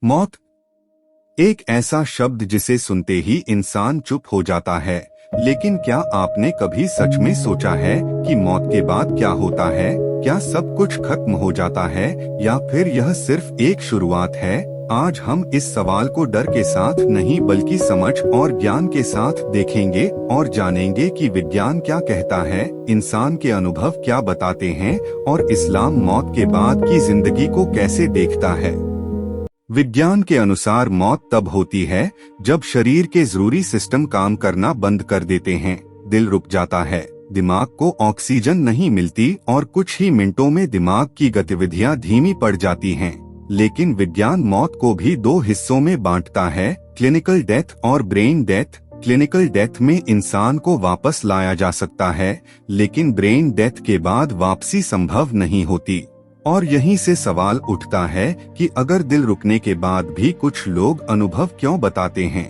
मौत एक ऐसा शब्द जिसे सुनते ही इंसान चुप हो जाता है। लेकिन क्या आपने कभी सच में सोचा है कि मौत के बाद क्या होता है? क्या सब कुछ खत्म हो जाता है या फिर यह सिर्फ एक शुरुआत है? आज हम इस सवाल को डर के साथ नहीं बल्कि समझ और ज्ञान के साथ देखेंगे और जानेंगे कि विज्ञान क्या कहता है, इंसान के अनुभव क्या बताते हैं और इस्लाम मौत के बाद की जिंदगी को कैसे देखता है। विज्ञान के अनुसार मौत तब होती है जब शरीर के जरूरी सिस्टम काम करना बंद कर देते हैं। दिल रुक जाता है, दिमाग को ऑक्सीजन नहीं मिलती और कुछ ही मिनटों में दिमाग की गतिविधियां धीमी पड़ जाती हैं। लेकिन विज्ञान मौत को भी दो हिस्सों में बांटता है, क्लिनिकल डेथ और ब्रेन डेथ। क्लिनिकल डेथ में इंसान को वापस लाया जा सकता है, लेकिन ब्रेन डेथ के बाद वापसी संभव नहीं होती। और यहीं से सवाल उठता है कि अगर दिल रुकने के बाद भी कुछ लोग अनुभव क्यों बताते हैं।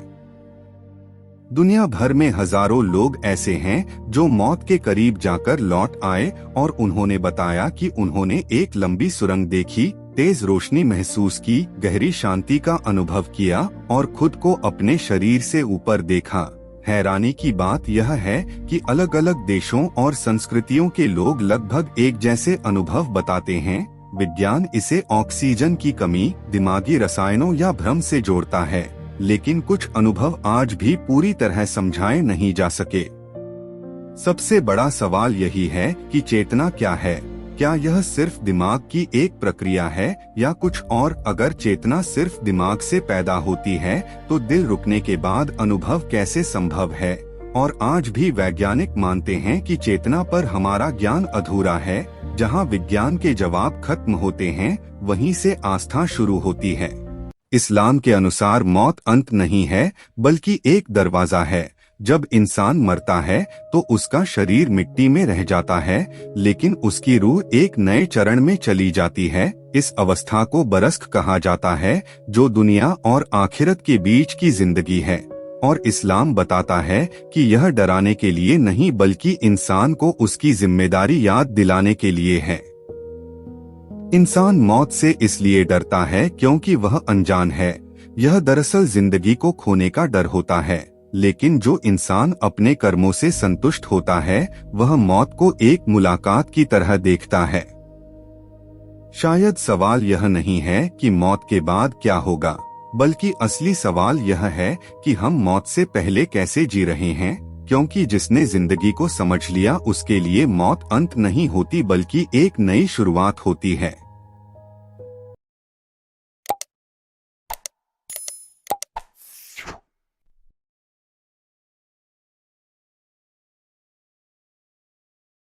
दुनिया भर में हजारों लोग ऐसे हैं जो मौत के करीब जाकर लौट आए और उन्होंने बताया कि उन्होंने एक लंबी सुरंग देखी, तेज रोशनी महसूस की, गहरी शांति का अनुभव किया और खुद को अपने शरीर से ऊपर देखा। हैरानी की बात यह है कि अलग अलग देशों और संस्कृतियों के लोग लगभग एक जैसे अनुभव बताते हैं। विज्ञान इसे ऑक्सीजन की कमी, दिमागी रसायनों या भ्रम से जोड़ता है, लेकिन कुछ अनुभव आज भी पूरी तरह समझाए नहीं जा सके। सबसे बड़ा सवाल यही है कि चेतना क्या है? क्या यह सिर्फ दिमाग की एक प्रक्रिया है या कुछ और? अगर चेतना सिर्फ दिमाग से पैदा होती है तो दिल रुकने के बाद अनुभव कैसे संभव है? और आज भी वैज्ञानिक मानते हैं कि चेतना पर हमारा ज्ञान अधूरा है। जहां विज्ञान के जवाब खत्म होते हैं, वहीं से आस्था शुरू होती है। इस्लाम के अनुसार मौत अंत नहीं है बल्कि एक दरवाजा है। जब इंसान मरता है तो उसका शरीर मिट्टी में रह जाता है, लेकिन उसकी रूह एक नए चरण में चली जाती है। इस अवस्था को बरज़्ख कहा जाता है, जो दुनिया और आखिरत के बीच की जिंदगी है। और इस्लाम बताता है कि यह डराने के लिए नहीं बल्कि इंसान को उसकी जिम्मेदारी याद दिलाने के लिए है। इंसान मौत से इसलिए डरता है क्योंकि वह अनजान है। यह दरअसल जिंदगी को खोने का डर होता है। लेकिन जो इंसान अपने कर्मों से संतुष्ट होता है, वह मौत को एक मुलाकात की तरह देखता है। शायद सवाल यह नहीं है कि मौत के बाद क्या होगा, बल्कि असली सवाल यह है कि हम मौत से पहले कैसे जी रहे हैं। क्योंकि जिसने जिंदगी को समझ लिया उसके लिए मौत अंत नहीं होती बल्कि एक नई शुरुआत होती है।